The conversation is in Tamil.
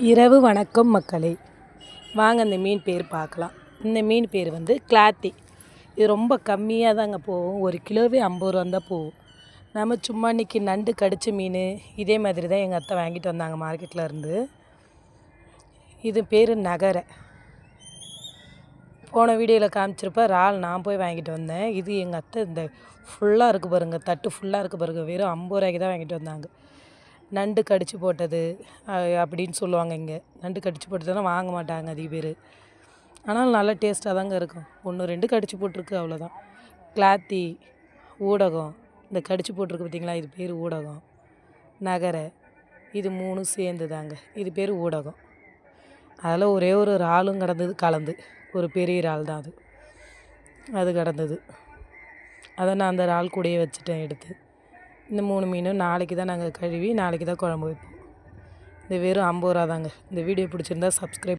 இரவு வணக்கம் மக்களே. வாங்க இந்த மீன் பேர் பார்க்கலாம். இந்த மீன் பேர் வந்து கிளாத்தி. இது ரொம்ப கம்மியாக தாங்க போகும். 1 கிலோவே 50 ரூபா தான் போகும். நம்ம சும்மா இன்றைக்கி நண்டு கடிச்ச மீன் இதே மாதிரி தான் எங்கள் அத்தை வாங்கிட்டு வந்தாங்க மார்க்கெட்டில் இருந்து. இது பேர் நகரை. போன வீடியோவில் காமிச்சிருப்ப இறால் நான் போய் வாங்கிட்டு வந்தேன். இது எங்கள் அத்தை இந்த ஃபுல்லாக இருக்குது பாருங்கள், தட்டு ஃபுல்லாக இருக்குது பாருங்கள், வெறும் 50 ரூபாய்க்கு தான் வாங்கிட்டு வந்தாங்க. நண்டு கடிச்சு போட்டது அப்படின்னு சொல்லுவாங்க. இங்கே நண்டு கடிச்சு போட்டதெல்லாம் வாங்க மாட்டாங்க அதிக பேர். ஆனால் நல்லா டேஸ்ட்டாக தாங்க இருக்கும். 1 2 கடிச்சு போட்டிருக்கு, அவ்வளோதான். கிளாத்தி, ஊடகம், இந்த கடிச்சு போட்டிருக்கு பார்த்திங்களா, இது பேர் ஊடகம். நகரை, இது 3 சேர்ந்து தாங்க, இது பேர் ஊடகம். அதில் ஒரே ஒரு இறாலும் கிடந்தது கலந்து, ஒரு பெரிய இறால் தான் அது கிடந்தது. அதை நான் அந்த இறால் கூடயே வச்சுட்டேன் எடுத்து. இந்த 3 மீனும் நாளைக்கு தான் நாங்கள் கழுவி நாளைக்கு தான் குழம்பு வைப்போம். இது வெறும் 50 ரூபா தாங்க. இந்த வீடியோ பிடிச்சிருந்தா சப்ஸ்கிரைப்